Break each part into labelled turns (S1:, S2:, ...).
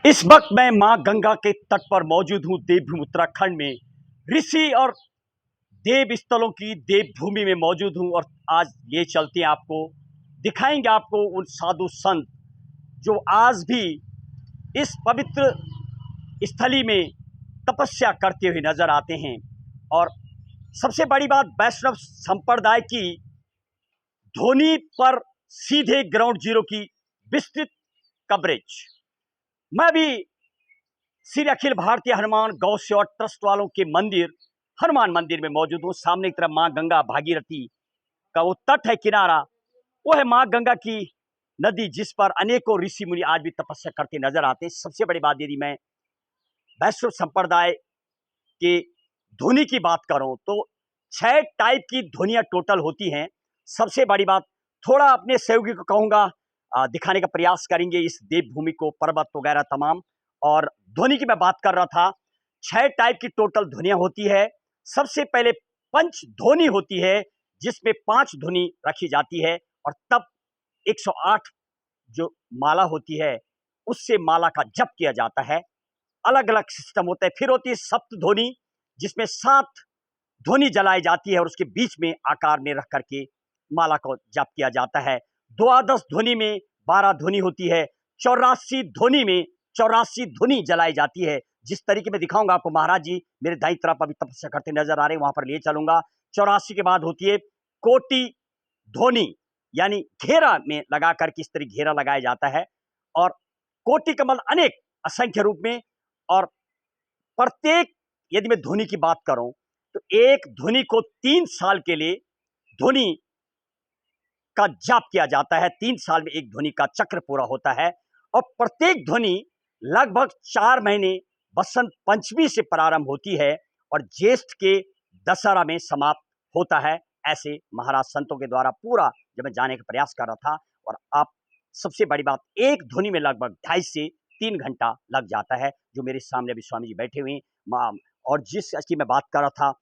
S1: इस वक्त मैं मां गंगा के तट पर मौजूद हूं। देवभूमि उत्तराखंड में ऋषि और देव स्थलों की देवभूमि में मौजूद हूं। और आज ये चलते हैं, आपको दिखाएंगे आपको उन साधु संत जो आज भी इस पवित्र स्थली में तपस्या करते हुए नजर आते हैं। और सबसे बड़ी बात, वैष्णव संप्रदाय की ध्वनि पर सीधे ग्राउंड जीरो की विस्तृत कवरेज। मैं भी श्री अखिल भारतीय हनुमान गौ सेवा ट्रस्ट वालों के मंदिर हनुमान मंदिर में मौजूद हूँ। सामने की तरफ मां गंगा भागीरथी का वो तट है, किनारा वो है मां गंगा की नदी, जिस पर अनेकों ऋषि मुनि आज भी तपस्या करते नजर आते हैं। सबसे बड़ी बात, यदि मैं वैष्णव संप्रदाय के ध्वनि की बात करूं तो 6 टाइप की ध्वनियां टोटल होती हैं। सबसे बड़ी बात, थोड़ा अपने सहयोगी को कहूंगा दिखाने का प्रयास करेंगे इस देवभूमि को, पर्वत वगैरह तमाम। और ध्वनि की मैं बात कर रहा था, 6 टाइप की टोटल ध्वनियां होती है। सबसे पहले पंच ध्वनि होती है, जिसमें 5 ध्वनि रखी जाती है, और तब 108 जो माला होती है उससे माला का जप किया जाता है। अलग अलग सिस्टम होता है। फिर होती है सप्त ध्वनि, जिसमें 7 ध्वनि जलाई जाती है और उसके बीच में आकार में रख करके माला को जप किया जाता है। द्वादश ध्वनि में 12 ध्वनि होती है। 84 ध्वनि में 84 ध्वनि जलाई जाती है। जिस तरीके में दिखाऊंगा आपको, महाराज जी मेरे दाईं तरफ अभी तपस्या करते नजर आ रहे हैं, वहां पर लिए चलूंगा। 84 के बाद होती है कोटि ध्वनि, यानी घेरा में लगा करके इस तरह घेरा लगाया जाता है। और कोटि का मतलब अनेक, असंख्य रूप में। और प्रत्येक, यदि मैं ध्वनि की बात करूं तो एक ध्वनि को 3 साल के लिए ध्वनि का जाप किया जाता है। 3 साल में एक ध्वनि का चक्र पूरा होता है। और प्रत्येक ध्वनि लगभग 4 महीने बसंत पंचमी से प्रारंभ होती है और ज्येष्ठ के दशहरा में समाप्त होता है। ऐसे महाराज संतों के द्वारा पूरा जब मैं जाने का प्रयास कर रहा था। और आप, सबसे बड़ी बात, एक ध्वनि में लगभग 2.5 से 3 घंटा लग जाता है। जो मेरे सामने अभी स्वामी जी बैठे हुए हैं, और जिस की मैं बात कर रहा था,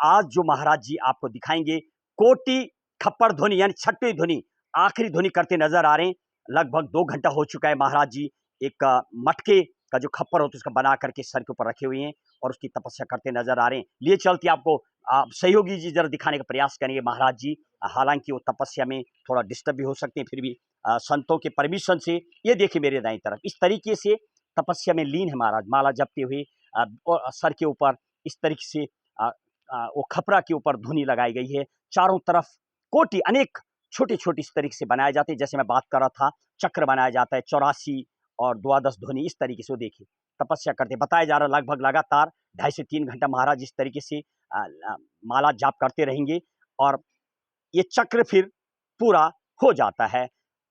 S1: आज जो महाराज जी आपको दिखाएंगे, कोटि खप्पर ध्वनि यानी 6वीं ध्वनि, आखिरी ध्वनि करते नजर आ रहे हैं। लगभग 2 घंटा हो चुका है। महाराज जी एक मटके का जो खप्पर होता है उसका बना करके सर के ऊपर रखे हुए हैं और उसकी तपस्या करते नजर आ रहे हैं। लिए चलते आपको सहयोगी जी जरा दिखाने का प्रयास करेंगे। महाराज जी हालांकि वो तपस्या में थोड़ा डिस्टर्ब भी हो सकते हैं, फिर भी संतों के परमिशन से, ये देखिए मेरे दाईं तरफ, इस तरीके से तपस्या में लीन है महाराज, माला जपते हुए। और सर के ऊपर इस तरीके से वो खपरा के ऊपर धुनी लगाई गई है। चारों तरफ कोटि, अनेक छोटी छोटी इस तरीके से बनाए जाते हैं। जैसे मैं बात कर रहा था, चक्र बनाया जाता है 84 और द्वादश ध्वनि, इस तरीके से वो देखिए तपस्या करते, बताया जा रहा है लगभग लगातार 2.5 से 3 घंटा महाराज इस तरीके से माला जाप करते रहेंगे और ये चक्र फिर पूरा हो जाता है।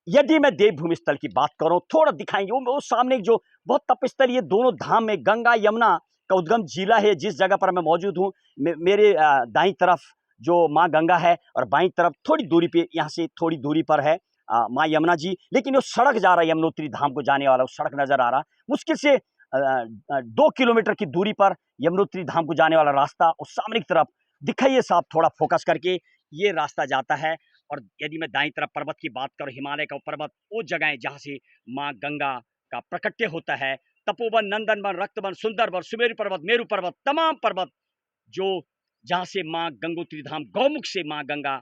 S1: यदि मैं देवभूमि स्थल की बात करूं, थोड़ा दिखाएंगे वो सामने जो बहुत तपस्थल, ये दोनों धाम में गंगा यमुना का उद्गम जिला है, जिस जगह पर मैं मौजूद हूं। मेरे दाईं तरफ जो माँ गंगा है और बाईं तरफ थोड़ी दूरी पे, यहाँ से थोड़ी दूरी पर है माँ यमुना जी। लेकिन वो सड़क जा रहा है, यमुनोत्री धाम को जाने वाला वो सड़क नजर आ रहा, मुश्किल से 2 किलोमीटर की दूरी पर यमुनोत्री धाम को जाने वाला रास्ता उस सामने की तरफ दिखाइए साहब, थोड़ा फोकस करके, ये रास्ता जाता है। और यदि मैं दाईं तरफ पर्वत की बात करूं, हिमालय का पर्वत, वो जगह है जहां से माँ गंगा का प्रकट्य होता है। तपोवन, नंदनवन, रक्तवन, सुंदरवन, सुमेरु पर्वत, मेरु पर्वत, तमाम पर्वत जो जहां से माँ गंगोत्री धाम गौमुख से माँ गंगा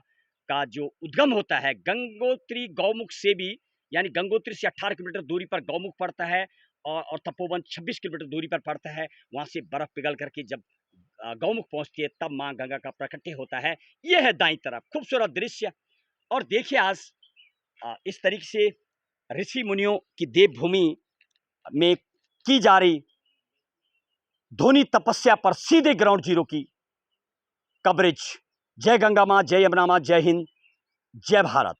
S1: का जो उद्गम होता है, गंगोत्री गौमुख से भी, यानी गंगोत्री से 18 किलोमीटर दूरी पर गौमुख पड़ता है और तपोवन 26 किलोमीटर दूरी पर पड़ता है। वहां से बर्फ पिघल करके जब गौमुख पहुंचती है, तब माँ गंगा का प्रकट्य होता है। यह है दाईं तरफ खूबसूरत दृश्य। और देखिए आज इस तरीके से ऋषि मुनियों की देवभूमि में की जा रही ध्वनि तपस्या पर सीधे ग्राउंड जीरो की कवरेज। जय गंगा माँ, जय यमुना माँ, जय हिंद, जय भारत।